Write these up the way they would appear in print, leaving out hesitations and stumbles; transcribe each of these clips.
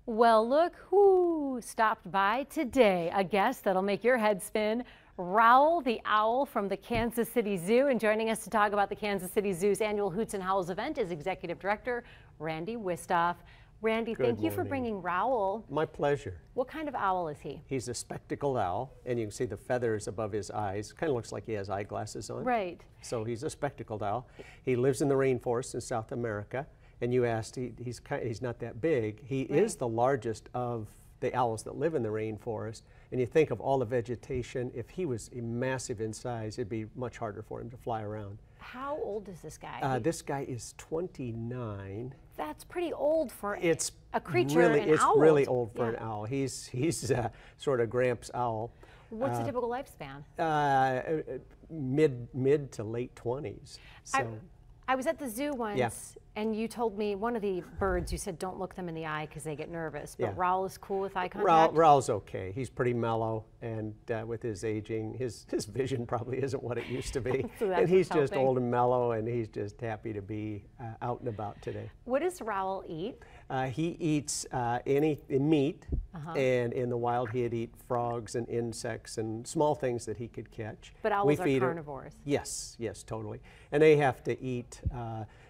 Well, look who stopped by today. A guest that'll make your head spin. Rowl the Owl from the Kansas City Zoo. And joining us to talk about the Kansas City Zoo's annual Hoots and Howls event is Executive Director Randy Wisthoff. Randy, thank you for bringing Rowl. My pleasure. What kind of owl is he? He's a spectacled owl, and you can see the feathers above his eyes. Kind of looks like he has eyeglasses on. Right. So he's a spectacled owl. He lives in the rainforest in South America. And you asked, he's not that big. He is the largest of the owls that live in the rainforest. And you think of all the vegetation, if he was massive in size, it'd be much harder for him to fly around. How old is this guy? This guy is 29. That's pretty old for a creature, really, an it's owl. really old for an owl. He's sort of Gramps owl. What's the typical lifespan? Mid to late 20s. So. I was at the zoo once, and you told me one of the birds, you said don't look them in the eye because they get nervous, but Rowl is cool with eye contact? Rowl's okay. He's pretty mellow, and with his aging, his vision probably isn't what it used to be. So and he's just old and mellow, and he's just happy to be out and about today. What does Rowl eat? He eats any meat, and in the wild he'd eat frogs and insects and small things that he could catch. But owls are carnivores. Yes, totally. And they have to eat,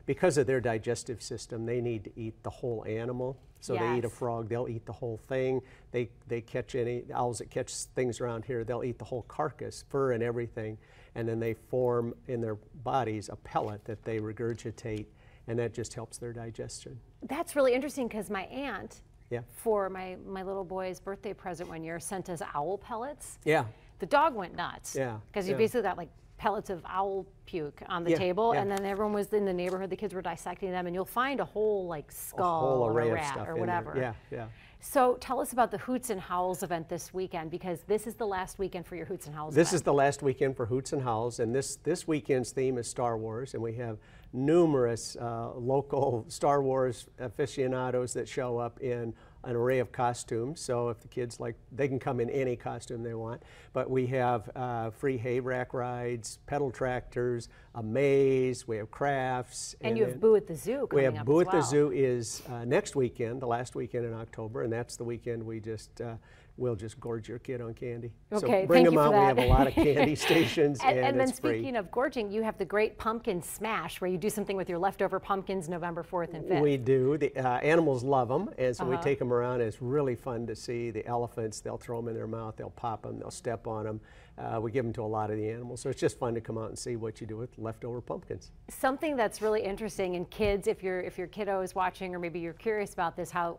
because of their digestive system, they need to eat the whole animal. So they eat a frog, they'll eat the whole thing. They catch the owls that catch things around here, they'll eat the whole carcass, fur and everything, and then they form in their bodies a pellet that they regurgitate, and that just helps their digestion. That's really interesting because my aunt, for my little boy's birthday present one year, sent us owl pellets. Yeah. The dog went nuts. Yeah. Because you basically got like pellets of owl puke on the table, and then everyone was in the neighborhood, the kids were dissecting them, and you'll find a whole like skull or a rat or whatever. Yeah. So tell us about the Hoots and Howls event this weekend, because this is the last weekend for your Hoots and Howls event. This is the last weekend for Hoots and Howls, and this weekend's theme is Star Wars, and we have numerous local Star Wars aficionados that show up in an array of costumes. So if the kids like, they can come in any costume they want. But we have free hay rack rides, pedal tractors, a maze, we have crafts. And you have Boo at the Zoo coming up as well. Boo at the Zoo is next weekend, the last weekend in October, and that's the weekend we we'll just gorge your kid on candy. Okay, so bring them out. We have a lot of candy stations, and then it's free. Speaking of gorging, you have the Great Pumpkin Smash, where you do something with your leftover pumpkins November 4th and 5th. We do. The animals love them, and so we take them around. It's really fun to see the elephants. They'll throw them in their mouth, they'll pop them, they'll step on them. We give them to a lot of the animals, so it's just fun to come out and see what you do with leftover pumpkins. Something that's really interesting, and kids, if your kiddo is watching, or maybe you're curious about this, how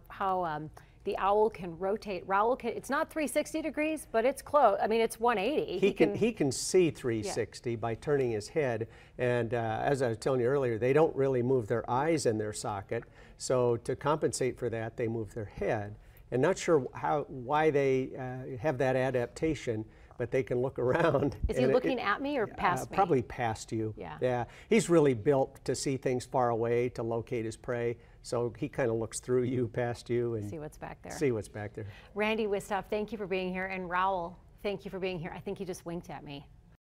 the owl can rotate. It's not 360 degrees, but it's close. I mean, it's 180. He can see 360 by turning his head. And as I was telling you earlier, they don't really move their eyes in their socket. So to compensate for that, they move their head. And not sure why they have that adaptation, but they can look around. Is he looking at me or past me? Probably past you. Yeah. He's really built to see things far away, to locate his prey. So he kind of looks through you, past you, and see what's back there. See what's back there. Randy Wisthoff, thank you for being here. And Rowl, thank you for being here. I think he just winked at me.